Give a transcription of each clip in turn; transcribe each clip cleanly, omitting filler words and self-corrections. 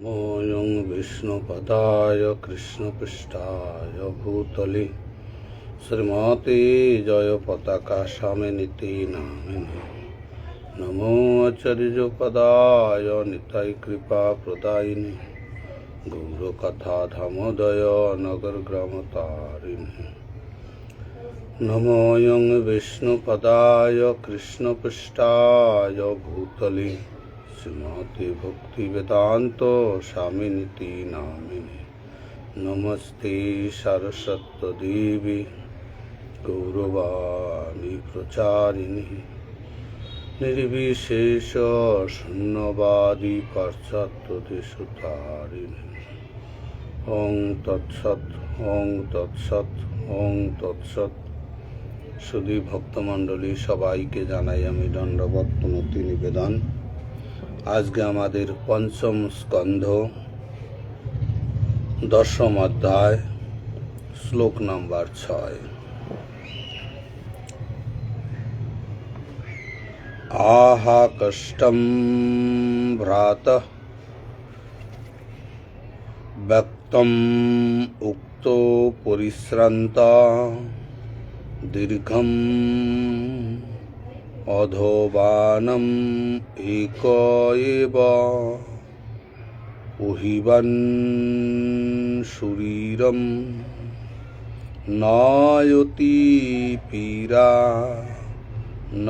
मोऽयं विष्णुपदाय कृष्णपृष्ठाय भूतले श्रीमते जयपताका स्वामिनिति नामिने नमो आचार्यपदाय निताय कृपाप्रदायिने गौरकथाधामोदय नगरग्रामतारिणे नमोऽयं विष्णुपदाय कृष्णपृष्ठाय भूतले श्रीमते भक्तिवेदान्तो स्वामिनिति नामिने नमस्ते सरस्वती गौरवाणी प्रचारिणे निर्विशेष शून्यवादी पाश्चात्यदेशतारिणे ओं तत्सत् ओं तत्सत् ओं तत्सत्। सुधी भक्तमंडली सबाइके जानाई आमी दंडवत प्रणति निवेदन। আজকে আমাদের পঞ্চম স্কন্ধ দশম অধ্যায় শ্লোক নাম্বার 6। আহা কষ্টম ভ্রাতঃ ব্যক্তম উক্তো পরিশ্রান্ত দীর্ঘম অধোবানম এক এব উহিবন শরীরম নয়তি পীরা ন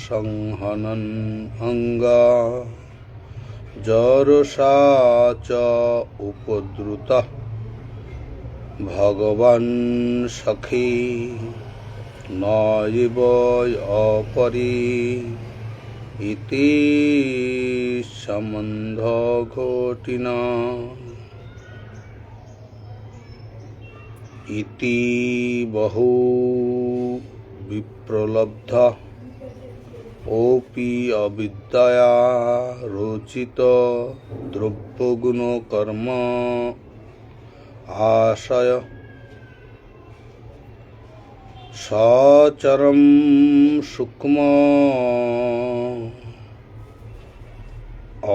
সংহনন অঙ্গ জরসা চ উপদ্রুতঃ ভগবান সখী নৈব অপরি ইতি সম্বন্ধ ঘটিনা ইতি বহু বিপ্রলব্ধ ওপি অবিদ্যয়া রচিত দ্রব্যগুণ কর্ম আশয় সচরম সূক্ষ্ম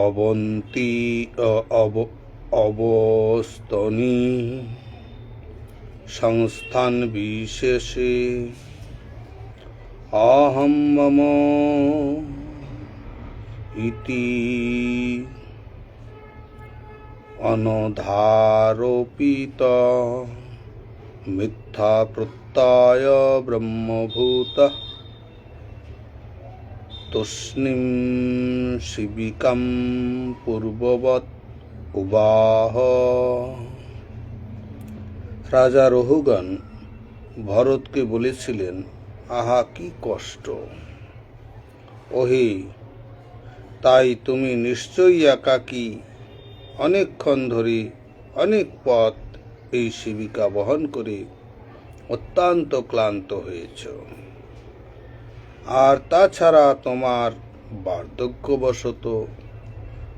অবন্তি অবস্তনি সংস্থান বিশেষে অহম মম ইতি অনধারোপিত মিথ্যা প্রত্যয় ব্রহ্মভূত তুষ্ণীম শিবিকাম পূর্ববৎ উবাহ। রাজা রহুগণ ভরতকে বলেছিলেন, আহা কি কষ্ট, ওহে তাই তুমি নিশ্চয়ই একাকী অনেকক্ষণ ধরে অনেক পথ এই শিবিকা বহন করে অত্যন্ত ক্লান্ত হয়েছ, আর তাছাড়া তোমার বার্ধক্যবশত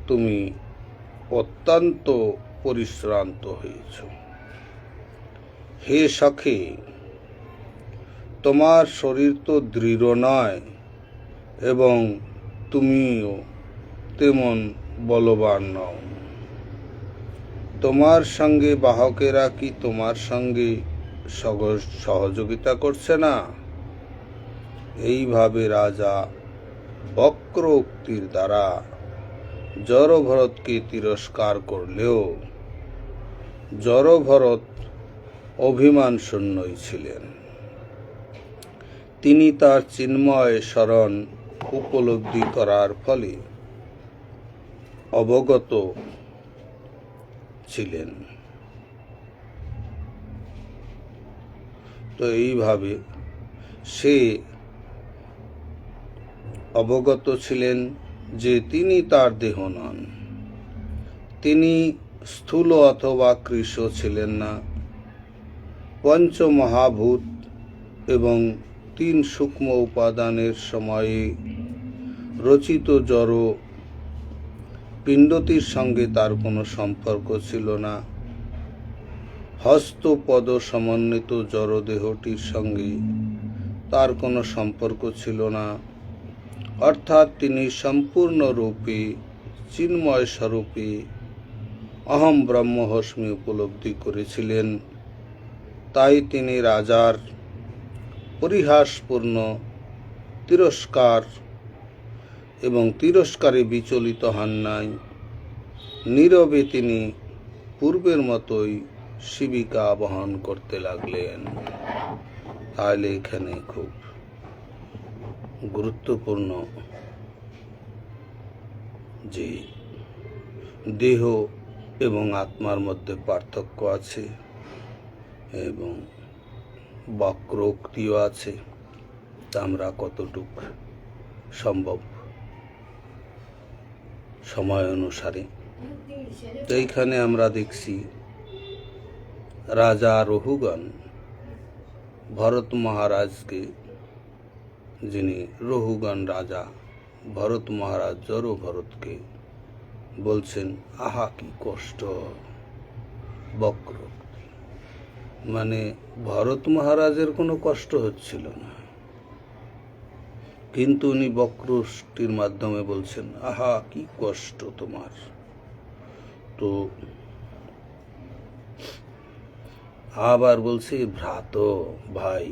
তুমি অত্যন্ত পরিশ্রান্ত হয়েছ। হে সখে, তোমার শরীর তো দৃঢ় নয় এবং তুমিও তেমন বলবান নও। তোমার সঙ্গে বাহকেরা কি তোমার সঙ্গে সহযোগিতা করছে না? এইভাবে রাজা বক্র উক্তির দ্বারা জড়ভরতকে তিরস্কার করলেও জড়ভরত অভিমান শূন্যই ছিলেন। তিনি তার চিন্ময় শরণ উপলব্ধি করার ফলে অবগত ছিলেন। তো এইভাবে সে অবগত ছিলেন যে তিনি তার দেহ নন, তিনি স্থূল অথবা কৃশ ছিলেন না। পঞ্চমহাভূত এবং 3 সূক্ষ্ম উপাদানের সময়ে রচিত জড় পিণ্ডটির সঙ্গে তার কোনো সম্পর্ক ছিল না। হস্তপদ সমন্বিত জড়দেহটির সঙ্গে তার কোনো সম্পর্ক ছিল না, অর্থাৎ তিনি সম্পূর্ণরূপে চিন্ময় স্বরূপী অহম ব্রহ্মহস্মি উপলব্ধি করেছিলেন। তাই তিনি রাজার পরিহাসপূর্ণ তিরস্কার এবং তিরস্কারে বিচলিত হন নাই। নীরবে তিনি পূর্বের মতোই শিবিকা বহন করতে লাগলেন। তাহলে এখানে খুব গুরুত্বপূর্ণ যে দেহ এবং আত্মার মধ্যে পার্থক্য আছে এবং বক্রোক্তিও আছে, তা আমরা কতটুক সম্ভব সময় অনুসারে। তো এইখানে আমরা দেখছি রাজা রহুগণ ভরত মহারাজকে, যিনি রহুগণ রাজা, ভরত মহারাজ জড় ভরতকে বলছেন, আহা কি কষ্ট। বক্রোক্তি মানে ভরত মহারাজের কোনো কষ্ট হচ্ছিল না, কিন্তু উনি বক্রোক্তির মাধ্যমে বলছেন, আহা কি কষ্ট তোমার। তো আবার বলছে ভ্রাত, ভাই,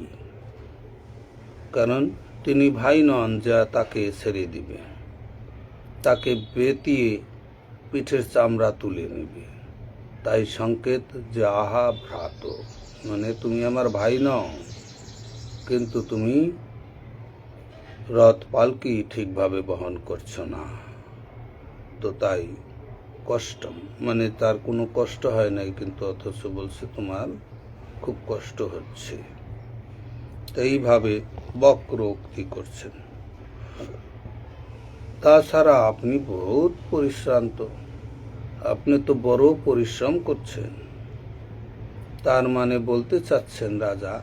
কারণ তিনি ভাই নন যা তাকে ছেড়ে দিবে, তাকে বেতিয়ে পিঠের চামড়া তুলে নেবে। তাই সংকেত যে আহা ভ্রাত, মানে তুমি আমার ভাই নও, কিন্তু তুমি রথ পালকি ঠিকভাবে বহন করছো না। তো তাই কষ্টম, মানে তার কোনো কষ্ট হয় নাই, কিন্তু অথচ বলছে তোমার খুব কষ্ট হচ্ছে। এইভাবে বক্রোক্তি করছেন। তাছাড়া আপনি বহুত পরিশ্রান্ত, আপনি তো বড় পরিশ্রম করছেন। তার মানে বলতে চাচ্ছেন রাজা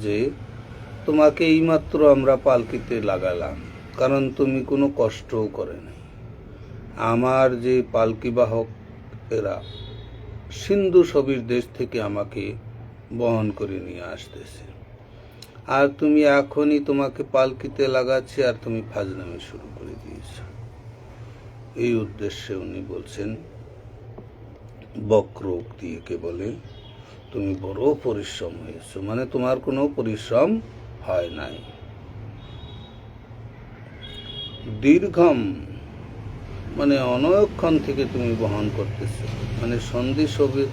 যে তোমাকে এইমাত্র আমরা পালকিতে লাগালাম, কারণ তুমি কোনো কষ্টও করেনি। আমার যে পালকি বাহক এরা সিন্ধু সবির দেশ থেকে আমাকে বহন করে নিয়ে আসতেছে, আর তুমি এখনই তোমাকে পালকিতে লাগাচ্ছি আর তুমি ফাজলামি শুরু করে দিয়েছ। এই উদ্দেশ্যে উনি বলছেন বক্রোক্তি একে বলে, তুমি বড় পরিশ্রম হয়েছ, মানে তোমার কোনো পরিশ্রম হয় নাই। দীর্ঘম মানে অনেকক্ষণ থেকে তুমি বহন করতেছ, মানে সন্ধি সবি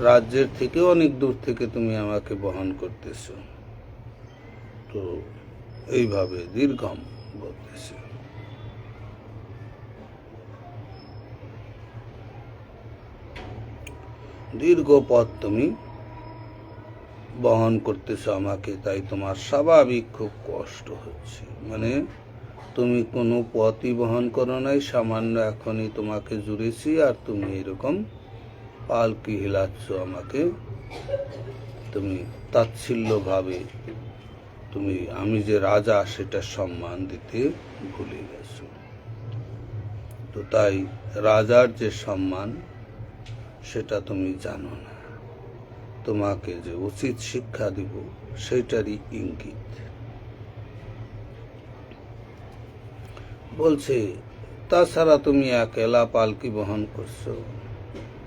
রাজ্যের থেকে অনেক দূর থেকে তুমি আমাকে বহন করতেছ। তো এইভাবে দীর্ঘম বলতেছে। দীর্ঘ পথ তুমি বহন করতেছ আমাকে, তাই তোমার স্বাভাবিক খুব কষ্ট হচ্ছে। মানে তুমি কোনো পথই বহন করো নাই, সামান্য এখনই তোমাকে জুড়েছি আর তুমি এরকম পালকি হিলাচ্ছ আমাকে। তুমি তাচ্ছিল্যভাবে তুমি আমি যে রাজা সেটা সম্মান দিতে ভুলে গেছো। তো তাই রাজার যে সম্মান সেটা তুমি জানো না। তোমাকে যে উচিত শিক্ষা দিব সেটারই ইঙ্গিত। বলছে তাছাড়া তুমি একলা পালকি বহন করছো,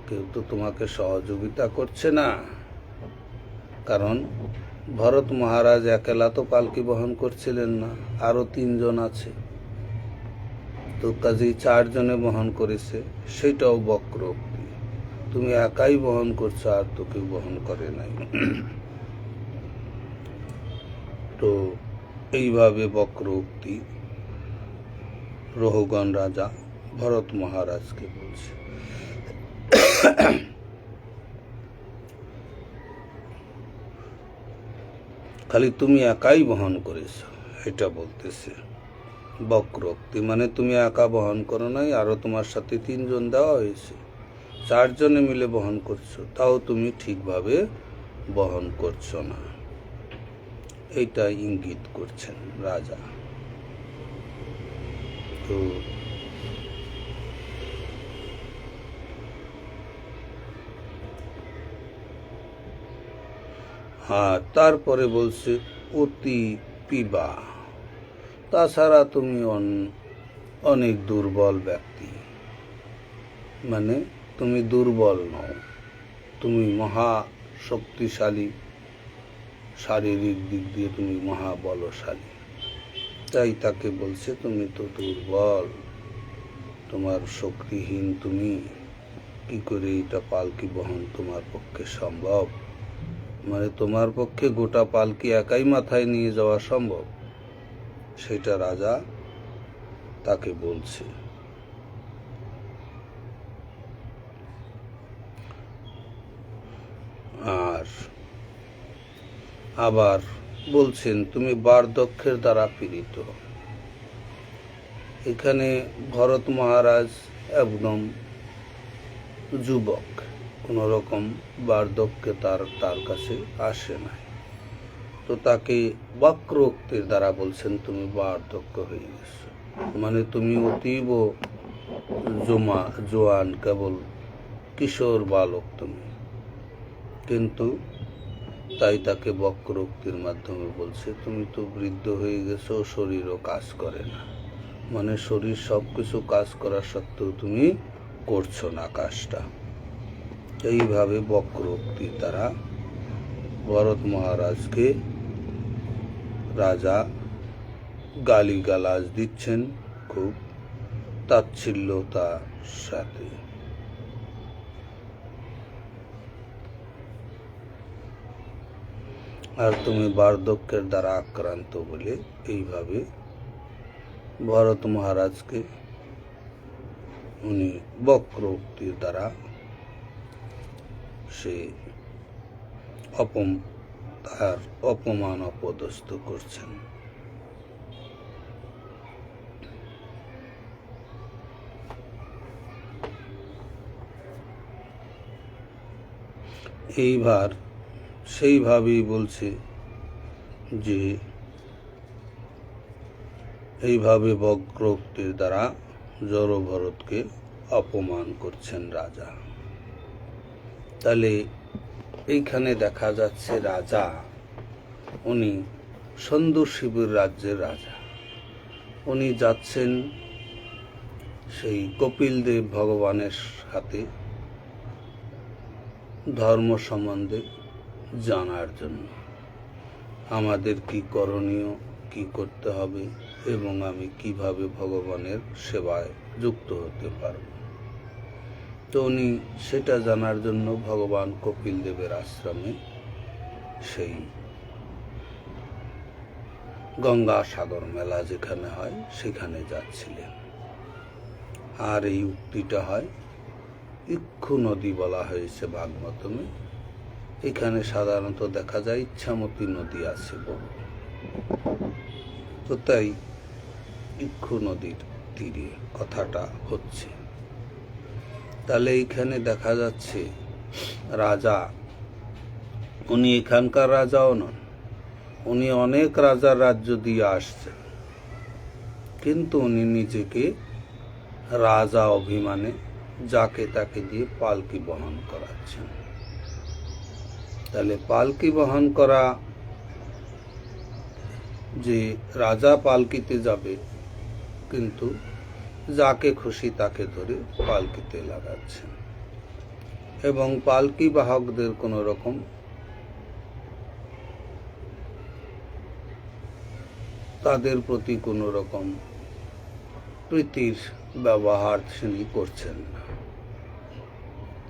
কেউ তো তোমাকে সহযোগিতা করছে না। কারণ ভরত মহারাজ একলা তো পালকি বহন করছিলেন না, আরো 3 জন আছে। তো কাজেই 4 জনে বহন করেছে, সেটাও বক্রোক্তি। তুমি একাই বহন করছো আর তো কেউ বহন করে নাই। তো এইভাবে বক্রোক্তি রহুগণ রাজা ভরত মহারাজকে বলছে। খালি তুমি একাই বহন করেছ এটা বলতেছে বক্রোক্তি, মানে তুমি একা বহন করো নাই, আরো তোমার সাথে 3 জন দেওয়া হয়েছে, 4 জনে মিলে বহন করছো, তাও তুমি ঠিকভাবে বহন করছো না। এইটা ইঙ্গিত করছেন রাজা। তো হ্যাঁ, তারপরে বলছে অতি পিবা, তাছাড়া তুমি অনেক দুর্বল ব্যক্তি, মানে তুমি দুর্বল নও, তুমি মহা শক্তিশালী, শারীরিক দিক দিয়ে তুমি মহা বলশালী। তাই তাকে বলছে তুমি তো দুর্বল, তোমার শক্তিহীন, তুমি কি করে এটা পালকি বহন তোমার পক্ষে সম্ভব? মানে তোমার পক্ষে গোটা পালকি একাই মাথায় নিয়ে যাওয়া সম্ভব? সেটা রাজা তাকে বলছে। আর আবার বলছেন তুমি বার্ধক্যের দ্বারা পীড়িত। এখানে ভরত মহারাজ একদম যুবক, কোনো রকম বার্ধক্যে তার কাছে আসে না। তো তাকে বক্রোক্তির দ্বারা বলছেন তুমি বার্ধক্য হয়ে গেছো, মানে তুমি অতীব জোয়ান, কেবল কিশোর বালক তুমি। কিন্তু তাই তাকে বক্রোক্তির মাধ্যমে বলছে তুমি তো বৃদ্ধ হয়ে গেছো, শরীরও কাজ করে না, মানে শরীর সব কিছু কাজ করা সত্ত্বেও তুমি করছো না কাজটা। এইভাবে বক্রোক্তির দ্বারা ভরত মহারাজকে রাজা গালিগালাজ দিচ্ছেন খুব তাচ্ছিল্যতার সাথে। আর তুমি বার্ধক্যের দ্বারা আক্রান্ত বলে এইভাবে ভরত মহারাজকে উনি বক্রোক্তির দ্বারা সে তার অপমান অপদস্থ করছেন। এইবার সেইভাবেই বলছে যে এইভাবে বক্রোক্তির দ্বারা জড়ভরতকে অপমান করছেন রাজা। তাহলে এইখানে দেখা যাচ্ছে রাজা উনি সন্দর্শিবুর রাজ্যের রাজা। উনি যাচ্ছেন সেই কপিলদেব ভগবানের সাথে ধর্ম সম্বন্ধে জানার জন্য, আমাদের কি করণীয়, কি করতে হবে এবং আমি কিভাবে ভগবানের সেবায় যুক্ত হতে পারব। তো উনি সেটা জানার জন্য ভগবান কপিল দেবের আশ্রমে সেই গঙ্গাসাগর মেলা যেখানে হয় সেখানে যাচ্ছিলেন। আর এই উক্তিটা হয় ইক্ষু নদী বলা হয়েছে ভাগবতমে। এখানে সাধারণত দেখা যায় ইচ্ছামতী নদী আছে বড়, তো তাই ইক্ষু নদীর তীরে কথাটা হচ্ছে। তাহলে এইখানে দেখা যাচ্ছে রাজা, উনি এখানকার রাজাও নন, উনি অনেক রাজার রাজ্য দিয়ে আসছেন, কিন্তু উনি নিজেকে রাজা অভিমানে যাকে তাকে দিয়ে পালকি বহন করাচ্ছেন। তাহলে পালকি বহন করা, যে রাজা পালকিতে যাবে কিন্তু যাকে খুশি তাকে ধরে পালকিতে লাগাচ্ছেন, এবং পালকি বাহকদের কোনো রকম তাদের প্রতি কোনো রকম প্রীতির ব্যবহার তিনি করছেন না।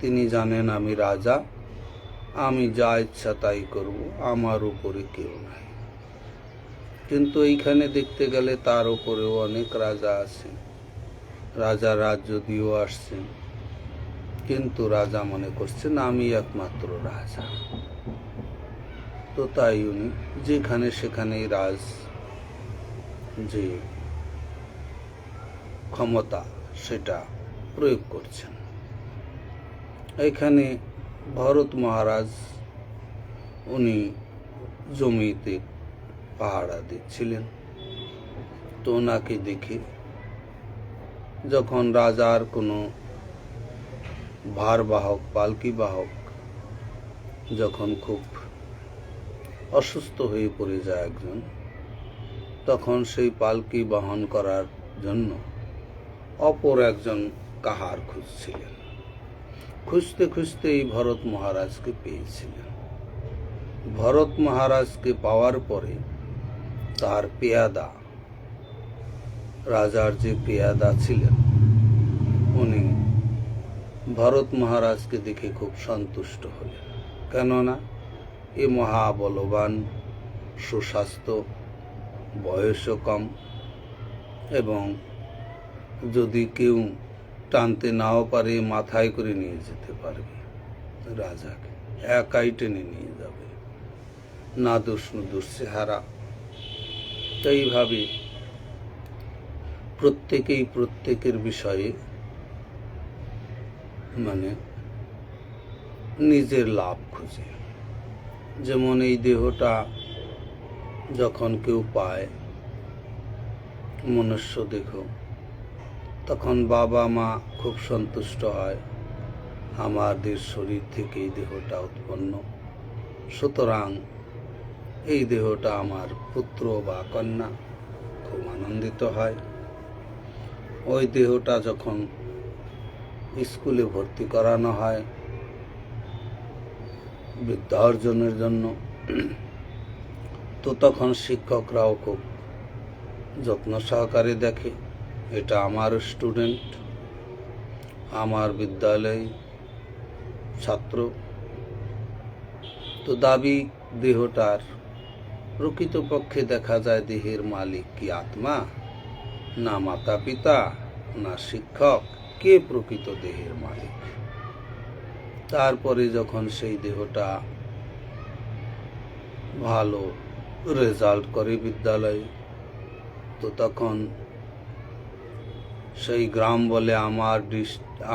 তিনি জানেন আমি রাজা, আমি যা ইচ্ছা তাই করব, আমার উপরে কেউ নাই। কিন্তু এইখানে দেখতে গেলে তার উপরেও অনেক রাজা আছে, রাজা রাজ্য দিয়েও আসছেন, কিন্তু রাজা মনে করছেন আমি একমাত্র রাজা। তো তাই উনি যেখানে সেখানেই যে ক্ষমতা সেটা প্রয়োগ করছেন। এখানে ভরত মহারাজ উনি জমিতে পাহারা দিচ্ছিলেন। তো ওনাকে দেখে যখন রাজার কোনো ভারবাহক, পালকি বাহক যখন খুব অসুস্থ হয়ে পড়ে যায় একজন, তখন সেই পালকি বহন করার জন্য অপর একজন কাহার খুঁজছিলেন। খুঁজতে খুঁজতে এই ভরত মহারাজকে পেয়েছিলেন। ভরত মহারাজকে পাওয়ার পরে তার পেয়াদা, রাজার যে পেয়াদা ছিলেন, উনি ভরত মহারাজকে দেখে খুব সন্তুষ্ট হলেন। কেননা এ মহাবলবান, সুস্বাস্থ্য, বয়সও কম, এবং যদি কেউ টানতে নাও পারে মাথায় করে নিয়ে যেতে পারবে রাজাকে, একাই টেনে নিয়ে যাবে, না দোষ নুদোষ চেহারা। এইভাবে প্রত্যেকেই প্রত্যেকের বিষয়ে মানে নিজের লাভ খুঁজে। যেমন এই দেহটা যখন কেউ পায়, মনুষ্য দেহ, তখন বাবা মা খুব সন্তুষ্ট হয়, আমাদের শরীর থেকে এই দেহটা উৎপন্ন, সুতরাং এই দেহটা আমার পুত্র বা কন্যা, খুব আনন্দিত হয়। ওই দেহটা যখন স্কুলে ভর্তি করানো হয় বিদ্যা অর্জনের জন্য, তো তখন শিক্ষকরাও খুব যত্ন সহকারে দেখে, এটা আমার স্টুডেন্ট, আমার বিদ্যালয় ছাত্র। তো দাবি দেহটার, প্রকৃতপক্ষে দেখা যায় দেহের মালিক কি আত্মা, না মাতা পিতা, না শিক্ষক, কে প্রকৃত দেহের মালিক? তারপরে যখন সেই দেহটা ভালো রেজাল্ট করে বিদ্যালয়ে, তো তখন সেই গ্রাম বলে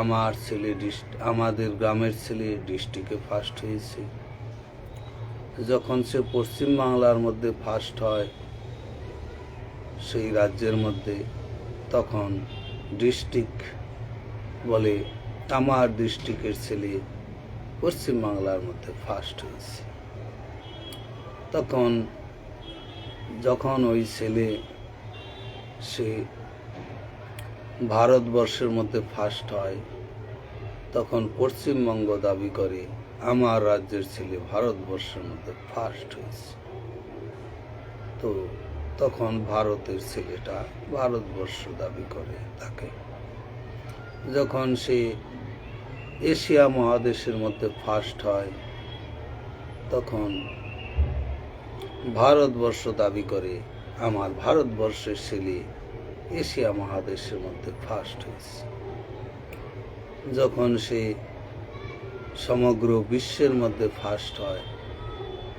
আমার ছেলে আমাদের গ্রামের ছেলে ডিস্ট্রিক্টে ফার্স্ট হয়েছে। যখন সে পশ্চিম বাংলার মধ্যে ফার্স্ট হয় সেই রাজ্যের মধ্যে, তখন ডিস্ট্রিক্ট বলে আমার ডিস্ট্রিক্টের ছেলে পশ্চিম বাংলার মধ্যে ফার্স্ট হয়েছে। তখন যখন ওই ছেলে সে ভারতবর্ষের মধ্যে ফার্স্ট হয়, তখন পশ্চিমবঙ্গ দাবি করে আমার রাজ্যের ছেলে ভারতবর্ষের মধ্যে ফার্স্ট হয়েছে। তো তখন ভারতের ছেলেটা ভারতবর্ষ দাবি করে তাকে। যখন সে এশিয়া মহাদেশের মধ্যে ফার্স্ট হয়, তখন ভারতবর্ষ দাবি করে আমার ভারতবর্ষের ছেলে এশিয়া মহাদেশের মধ্যে ফার্স্ট হয়েছে। যখন সে সমগ্র বিশ্বের মধ্যে ফার্স্ট হয়,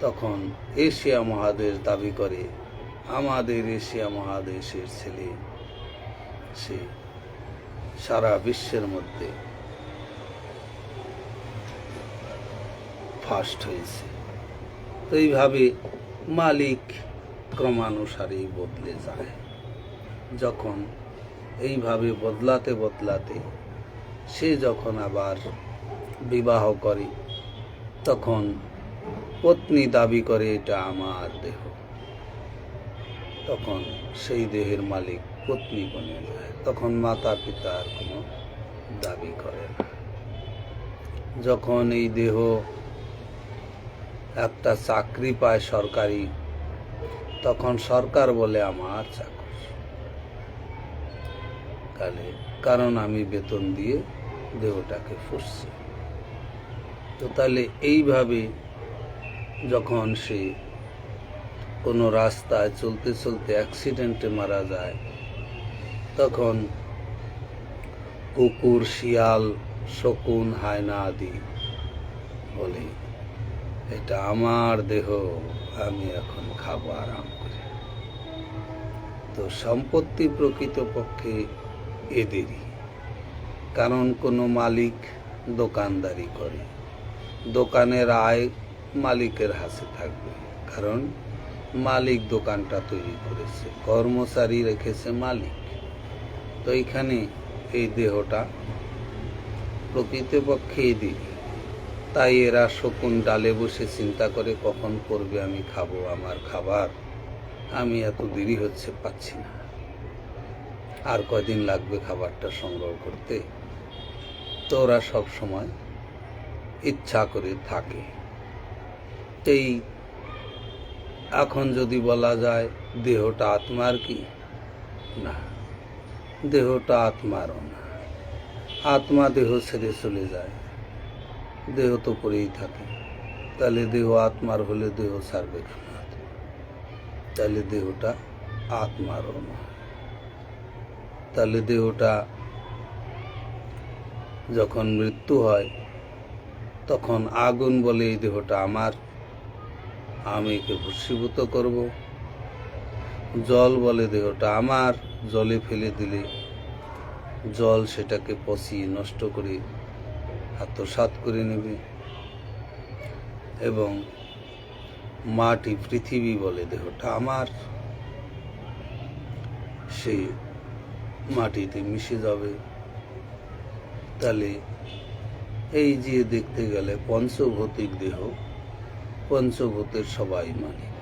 তখন এশিয়া মহাদেশ দাবি করে আমাদের এশিয়া মহাদেশের ছেলে সে সারা বিশ্বের মধ্যে ফার্স্ট হয়েছে। তো এইভাবে মালিক ক্রমানুসারেই বদলে যায়। যখন এইভাবে বদলাতে বদলাতে সে যখন আবার বিবাহ করে, তখন পত্নী দাবি করে এটা আমার দেহ, তখন সেই দেহের মালিক পত্নী বনে যায়। তখন মাতা পিতা আর কোনো দাবি করে না। যখন এই দেহ একটা চাকরি পায় সরকারি, তখন সরকার বলে আমার চাকর, কারণ আমি বেতন দিয়ে দেহটাকে পুষছি। তো তাহলে এইভাবে যখন সে কোনো রাস্তায় চলতে চলতে অ্যাক্সিডেন্টে মারা যায়, তখন কুকুর, শিয়াল, শকুন, হায়না আদি বলে এটা আমার দেহ, আমি এখন খাবো আরাম করে। তো সম্পত্তি প্রকৃতপক্ষে এদেরই, কারণ কোনো মালিক দোকানদারি করে, দোকানের আয় মালিকের হাতে থাকবে, কারণ মালিক দোকানটা তৈরি করেছে, কর্মচারী রেখেছে মালিক। তো এইখানে এই দেহটা প্রকৃতপক্ষে এদেরই। তাই এরা শকুন ডালে বসে চিন্তা করে কখন করবে আমি খাবো আমার খাবার, আমি এত দেরি হচ্ছে পাচ্ছি না, আর কয়দিন লাগবে খাবারটা সংগ্রহ করতে। তো ওরা সব সময় ইচ্ছা করে থাকে। এই এখন যদি বলা যায় দেহটা আত্মার কি, না, দেহটা আত্মারও না। আত্মা দেহ ছেড়ে চলে যায়, দেহ তো পড়েই থাকে। তাহলে দেহ আত্মার হলে দেহ ছাড়বে কেন? তাহলে দেহটা আত্মারও না। তাহলে দেহটা যখন মৃত্যু হয় তখন আগুন বলে এই দেহটা আমার, আমি একে ভস্মীভূত করব। জল বলে দেহটা আমার, জলে ফেলে দিলে জল সেটাকে পচিয়ে নষ্ট করে আত্মসাৎ করে নেবে। এবং মাটি পৃথিবী বলে দেহটা আমার, সে মাটিতে মিশে যাবে। তাহলে এই যে দেখতে গেলে পঞ্চভৌতিক দেহ, পঞ্চভূতের সবাই মালিক।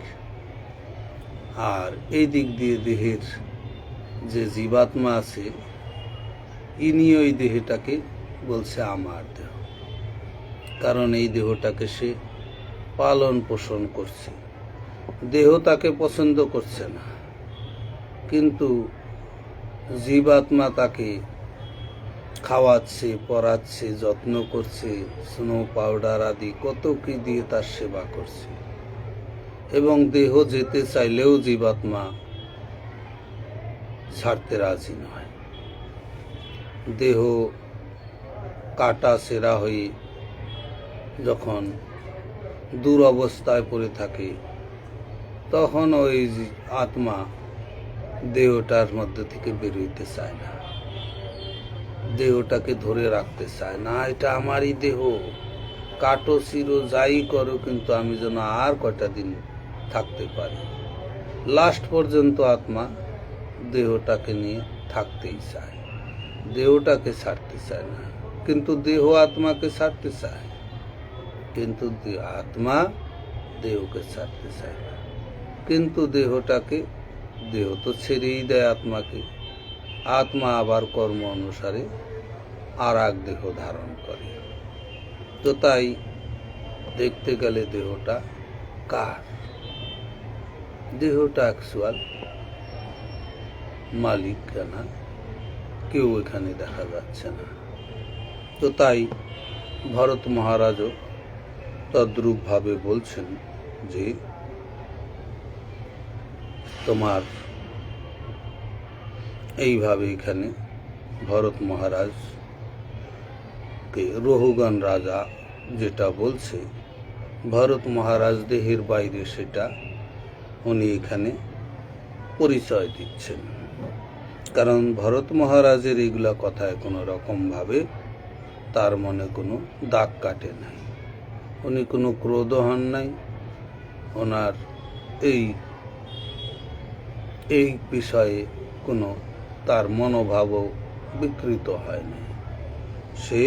আর এই দিক দিয়ে দেহের যে জীবাত্মা আছে, ইনি ওই দেহটাকে বলছে আমার দেহ। কারণ এই দেহটাকে সে পালন পোষণ করছে। দেহ তাকে পছন্দ করছে না, কিন্তু জীবাত্মা তাকে খাওয়াচ্ছে, পরাচ্ছে, যত্ন করছে, স্নো পাউডার আদি কত কি দিয়ে তার সেবা করছে। এবং দেহ যেতে চাইলেও জীবাত্মা ছাড়তে রাজি নয়। দেহ কাটা ছেঁড়া হয়ে যখন দুরবস্থায় পড়ে থাকে, তখন ওই আত্মা দেহটার মধ্যে থেকে বেরোইতে চায় না, দেহটাকে ধরে রাখতে চায় না। এটা আমারই দেহ, কাটো চিরো যাই করো, কিন্তু আমি যেন আর কয়টা দিন থাকতে পারি। লাস্ট পর্যন্ত আত্মা দেহটাকে নিয়ে থাকতেই চায়, দেহটাকে ছাড়তে চায় না। কিন্তু দেহ আত্মাকে ছাড়তে চায়, কিন্তু আত্মা দেহকে ছাড়তে চায় না। কিন্তু দেহটাকে, দেহ তো ছেড়েই দেয় আত্মাকে। আত্মা আবার কর্ম অনুসারে আর এক দেহ ধারণ করে। তো তাই দেখতে গেলে দেহটা কার? দেহটা অ্যাকচুয়াল মালিক না, কেউ এখানে দেখা যাচ্ছে না। তো তাই ভরত মহারাজও তদ্রূপভাবে বলছেন যে তোমার এইভাবে এখানে ভরত মহারাজকে রহুগণ রাজা যেটা বলছে, ভরত মহারাজ দেহের বাইরে সেটা উনি এখানে পরিচয় দিচ্ছেন। কারণ ভরত মহারাজের এইগুলা কথায় কোনো রকমভাবে তার মনে কোনো দাগ কাটে নাই, উনি কোনো ক্রোধ হন নাই, ওনার এই বিষয়ে কোনো তার মনোভাবও বিকৃত হয় নাই। সে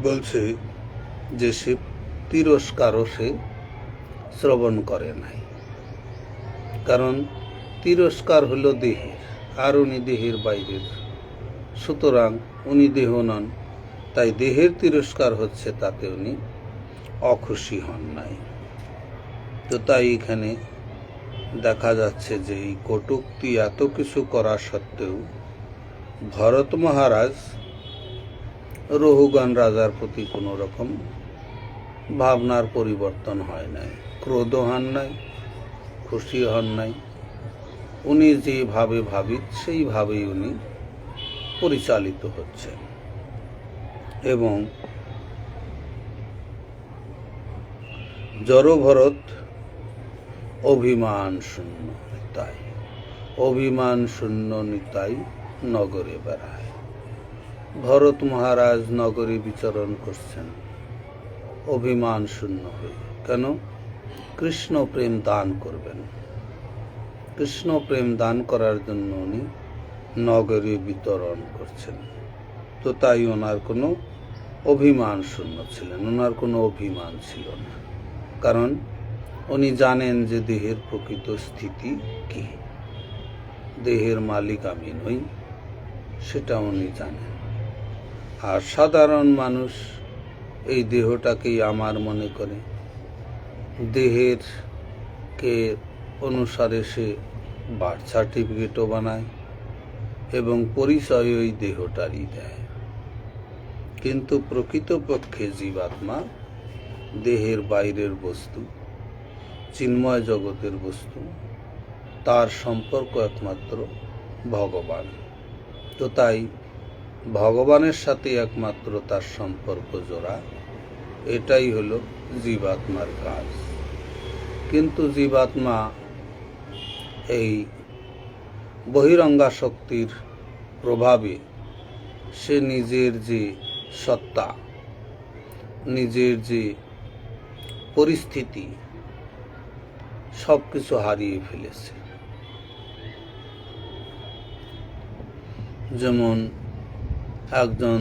বলছে যে সে তিরস্কারও সে শ্রবণ করে নাই। কারণ তিরস্কার হলো দেহের, আর উনি দেহের বাইরের, সুতরাং উনি দেহ নন। তাই দেহের তিরস্কার হচ্ছে, তাতে উনি অখুশি হন নাই। তো তাই এখানে দেখা যাচ্ছে যে এই কটূক্তি এত কিছু করা সত্ত্বেও ভরত মহারাজ রহুগণ রাজার প্রতি কোনো রকম ভাবনার পরিবর্তন হয় নাই, ক্রোধ হন নাই, খুশি হন নাই। উনি যেভাবে ভাবিত সেইভাবেই উনি পরিচালিত হচ্ছেন। এবং জড়ভরত অভিমান শূন্য নিতাই, অভিমান শূন্য নিতাই নগরে বেড়ায়। ভরত মহারাজ নগরে বিচরণ করছেন অভিমান শূন্য হয়ে। কেন? কৃষ্ণ প্রেম দান করবেন, কৃষ্ণ প্রেম দান করার জন্য উনি নগরে বিতরণ করছেন। তো তাই ওনার কোনো অভিমান শূন্য ছিলেন, ওনার কোনো অভিমান ছিল না। কারণ উনি জানেন যে দেহের প্রকৃত স্থিতি কি, দেহের মালিক আমি নই, সেটা উনি জানেন। আর সাধারণ মানুষ এই দেহটাকেই আমার মনে করে, দেহের কে অনুসারে সে বার্থ সার্টিফিকেটও বানায় এবং পরিচয় ওই দেহটারই দেয়। কিন্তু প্রকৃতপক্ষে জীবাত্মা দেহের বাইরের বস্তু, চিন্ময় জগতের বস্তু, তার সম্পর্ক একমাত্র ভগবান। তো তাই ভগবানের সাথে একমাত্র তার সম্পর্ক জোড়া, এটাই হলো জীবাত্মার কাজ। কিন্তু জীবাত্মা এই বহিরঙ্গা শক্তির প্রভাবে সে নিজের যে সত্তা, নিজের যে পরিস্থিতি, সব কিছু হারিয়ে ফেলেছে। যেমন একজন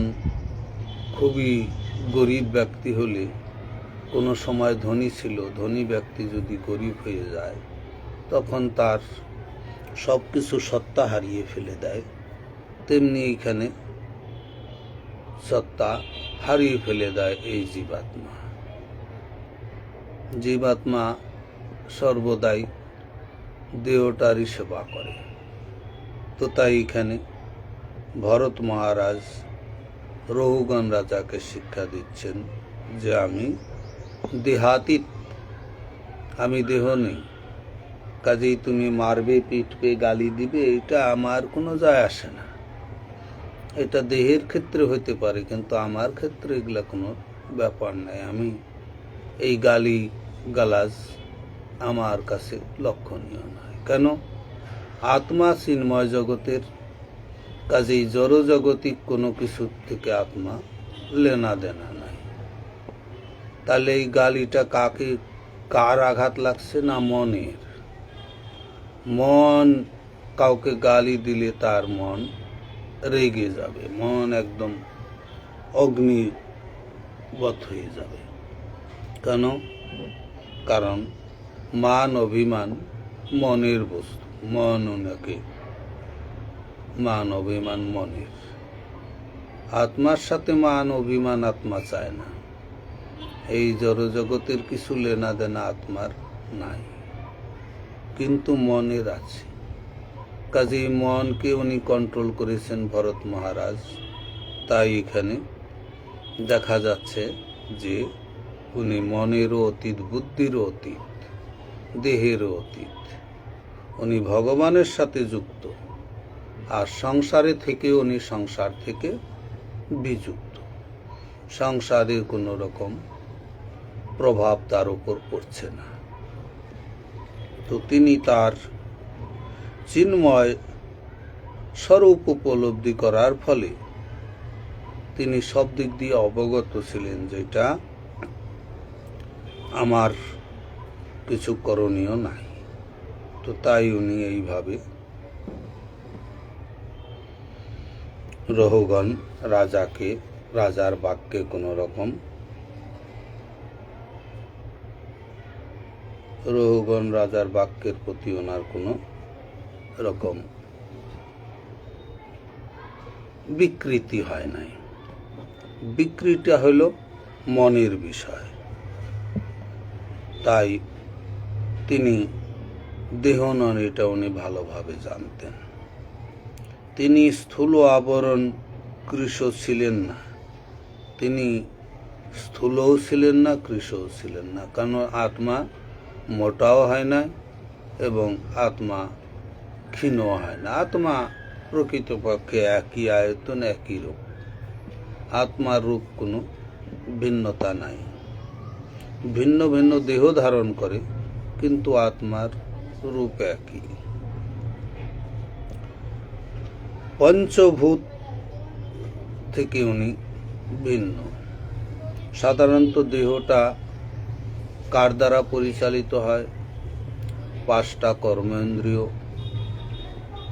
খুবই গরিব ব্যক্তি হলে কোনো সময় ধনী ছিল, ধনী ব্যক্তি যদি গরিব হয়ে যায় তখন তার সব কিছু সত্তা হারিয়ে ফেলে দেয়। তেমনি এইখানে সত্তা হারিয়ে ফেলে দেয় এই জীবাত্মা। জীবাত্মা সর্বদাই দেহটারই সেবা করে। তো তাই এখানে ভরত মহারাজ রহুগণ রাজাকে শিক্ষা দিচ্ছেন যে আমি দেহাতীত, আমি দেহ নেই, কাজেই তুমি মারবে, পিটবে, গালি দিবে, এটা আমার কোনো যায় আসে না। এটা দেহের ক্ষেত্রে হতে পারে, কিন্তু আমার ক্ষেত্রে এগুলা কোনো ব্যাপার নাই। আমি এই গালি গালাজ আমার কাছে লক্ষণীয় নয়। কেন? আত্মা চিন্ময় জগতের, কাজেই জড়জগতিক কোনো কিছুর থেকে আত্মা লেনা দেনা নাই। তাহলে এই গালিটা কাকে, কার আঘাত লাগছে? না মনের। মন কাউকে গালি দিলে তার মন রেগে যাবে, মন একদম অগ্নিবৎ হয়ে যাবে। কেন? কারণ মান অভিমান মনের বস্তু, মন ওনাকে, মান অভিমান মনের। আত্মার সাথে মান অভিমান আত্মা চায় না। এই জড়জগতের কিছু লেনা দেনা আত্মার নাই, কিন্তু মনের আছে। কাজেই মনকে উনি কন্ট্রোল করেছেন ভরত মহারাজ। তাই এখানে দেখা যাচ্ছে যে উনি মনেরও অতীত, বুদ্ধিরও অতীত, দেহেরও অতীত। উনি ভগবানের সাথে যুক্ত, আর সংসারে থেকে উনি সংসার থেকে বিযুক্ত। সংসারের কোনো রকম প্রভাব তার উপর পড়ছে না। তো তিনি তার চিন্ময় স্বরূপ উপলব্ধি করার ফলে তিনি সব দিক দিয়ে অবগত ছিলেন, যেটা আমার কিছু করণীয় নাই। তো তাই উনি এইভাবে রহুগণ রাজাকে, রাজার বাক্যে কোনো রকম, রহুগণ রাজার বাক্যের প্রতি ওনার কোনো রকম বিকৃতি হয় নাই। বিকৃতি হইল মনের বিষয়। তাই তিনি দেহ নন, এটা উনি ভালোভাবে জানতেন। তিনি স্থূল আবরণ কৃশ ছিলেন না, তিনি স্থূলও ছিলেন না, কৃশও ছিলেন না। কারণ আত্মা মোটাও হয় না এবং আত্মা ক্ষীণও হয় না। আত্মা প্রকৃতপক্ষে একই আয়তন, একই রূপ। আত্মার রূপ কোনো ভিন্নতা নাই। ভিন্ন ভিন্ন দেহ ধারণ করে, কিন্তু আত্মার রূপ একই। পঞ্চভূত থেকে উনি ভিন্ন। সাধারণত দেহটা কার দ্বারা পরিচালিত হয়? 5টা কর্মেন্দ্রিয়,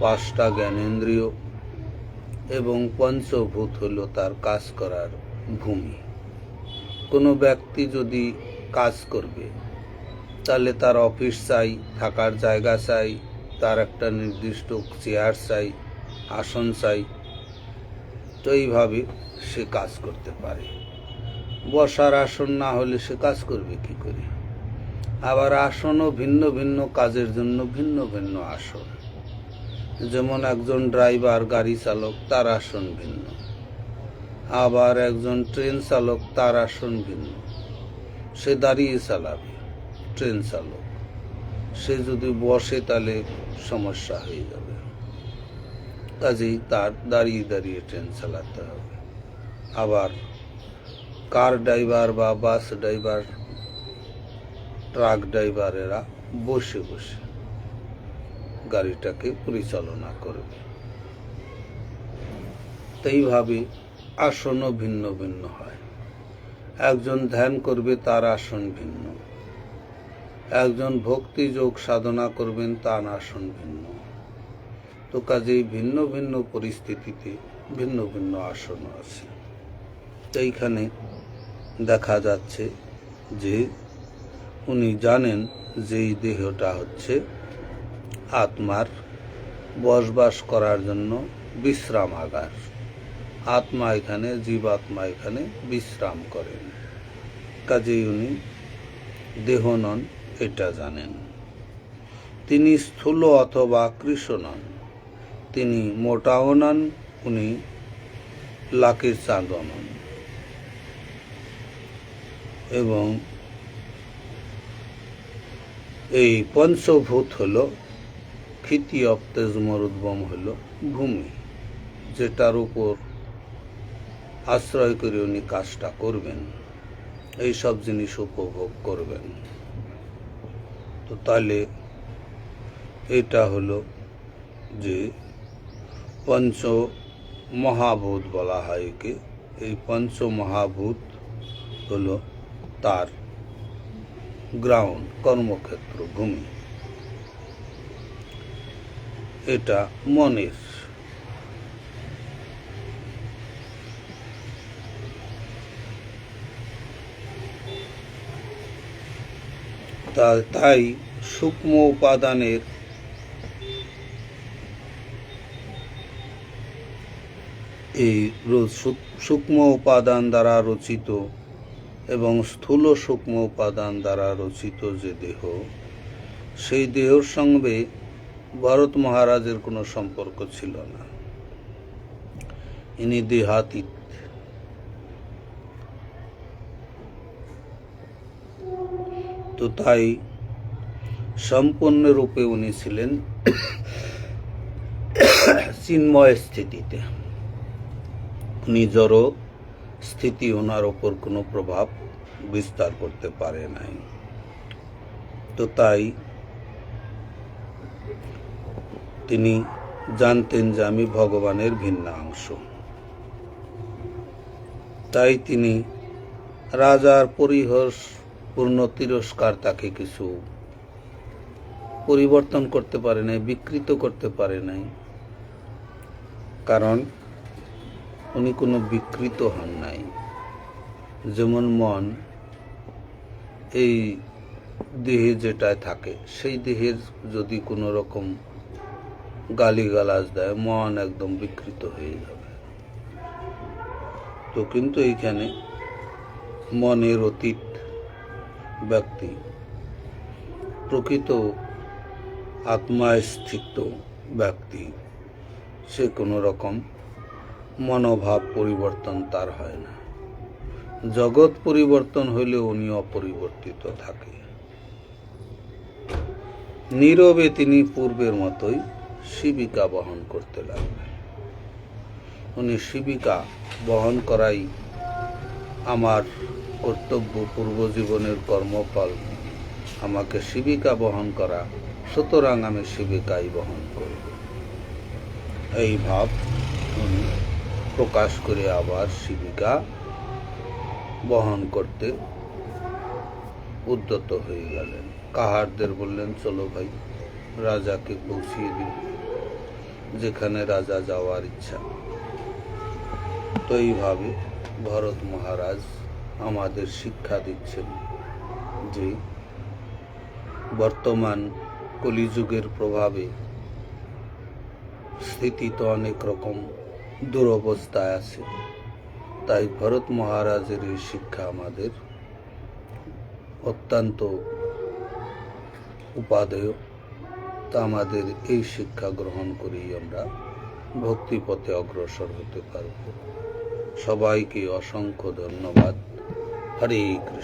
5টা জ্ঞানেন্দ্রিয় এবং পঞ্চভূত হল তার কাজ করার ভূমি। কোনো ব্যক্তি যদি কাজ করবে, তাহলে তার অফিস চাই, থাকার জায়গা চাই, তার একটা নির্দিষ্ট চেয়ার চাই, আসন চাই। তো এইভাবে সে কাজ করতে পারে। বসার আসন না হলে সে কাজ করবে কি করে? আবার আসনও ভিন্ন ভিন্ন কাজের জন্য ভিন্ন ভিন্ন আসন। যেমন একজন ড্রাইভার গাড়ি চালক, তার আসন ভিন্ন। আবার একজন ট্রেন চালক, তার আসন ভিন্ন। সে দাঁড়িয়ে চালাবে ট্রেন চালক, সে যদি বসে তাহলে সমস্যা হয়ে যাবে। কাজেই তার দাঁড়িয়ে দাঁড়িয়ে ট্রেন চালাতে হবে। আবার কার ড্রাইভার বা বাস ড্রাইভার, ট্রাক ড্রাইভারেরা বসে বসে গাড়িটাকে পরিচালনা করবে। এইভাবে আসনও ভিন্ন ভিন্ন হয়। একজন ধ্যান করবে, তার আসন ভিন্ন। একজন ভক্তি যোগ সাধনা করবেন, তার আসন ভিন্ন। তো কাজেই ভিন্ন ভিন্ন পরিস্থিতিতে ভিন্ন ভিন্ন আসন আছে। এইখানে দেখা যাচ্ছে যে উনি জানেন যে এই দেহটা হচ্ছে আত্মার বসবাস করার জন্য বিশ্রামাগার। আত্মা এখানে, জীবাত্মা এখানে বিশ্রাম করেন। কাজেই উনি দেহ নন, এটা জানেন। তিনি স্থূল অথবা কৃশ নন, তিনি মোটাও নন, উনি লাকির চাঁদও নন। এবং এই পঞ্চভূত হল ক্ষিতি অপ্তেজ মরুদ্গম হল ভূমি, যেটার উপর আশ্রয় করে উনি কাজটা করবেন, এই সব জিনিস উপভোগ করবেন। তো তাহলে এটা হলো যে পঞ্চ মহাভূত বলা হয় একে। এই পঞ্চ মহাভূত হলো তার গ্রাউন্ড, কর্মক্ষেত্র, ভূমি। এটা মনের। তাই সূক্ষ্ম উপাদানের এই সূক্ষ্ম উপাদান দ্বারা রচিত এবং স্থূল সূক্ষ্ম উপাদান দ্বারা রচিত যে দেহ, সেই দেহের সঙ্গে ভরত মহারাজের কোনো সম্পর্ক ছিল না। ইনি দেহাতীত। তো তাই সম্পূর্ণরূপে উনি ছিলেন চিন্ময় স্থিতিতে। উনি জড় স্থিতি ওনার ওপর কোনো প্রভাব বিস্তার করতে পারে নাই। তো তাই তিনি জানতেন যে আমি ভগবানের ভিন্ন অংশ। তাই তিনি রাজার পরিহাসপূর্ণ তিরস্কার তাকে কিছু পরিবর্তন করতে পারে নাই, বিকৃত করতে পারে নাই। কারণ উনি কোনো বিকৃত হন নাই। যেমন মন এই দেহে যেটায় থাকে, সেই দেহের যদি কোনো রকম গালিগালাজ দেয়, মন একদম বিকৃত হয়ে যাবে। তো কিন্তু এইখানে মনের অতীত ব্যক্তি, প্রকৃত আত্মায় স্থিত ব্যক্তি, সে কোনো রকম মনোভাব পরিবর্তন তার হয় না। জগৎ পরিবর্তন হইলে উনি অপরিবর্তিত থাকে। নীরবে তিনি পূর্বের মতোই শিবিকা বহন করতে লাগলেন। উনি শিবিকা বহন করাই আমার কর্তব্য, পূর্বজীবনের কর্মফল, আমাকে শিবিকা বহন করা, সুতরাং আমি শিবিকাই বহন করব, এই ভাব উনি প্রকাশ করে আবার শিবিকা বহন করতে উদ্যত হয়ে গেলেন। কাহারদের বললেন, চলো ভাই, রাজাকে পৌঁছিয়ে দিন যেখানে রাজা যাওয়ার ইচ্ছা। তো এইভাবে ভরত মহারাজ আমাদের শিক্ষা দিচ্ছেন যে বর্তমান কলিযুগের প্রভাবে স্থিতি তো অনেক রকম দুরবস্থায় আছে। তাই ভরত মহারাজের এই শিক্ষা আমাদের অত্যন্ত উপাদেয়। তা আমাদের এই শিক্ষা গ্রহণ করেই আমরা ভক্তিপথে অগ্রসর হতে পারব। সবাইকে অসংখ্য ধন্যবাদ। হরে কৃষ্ণ।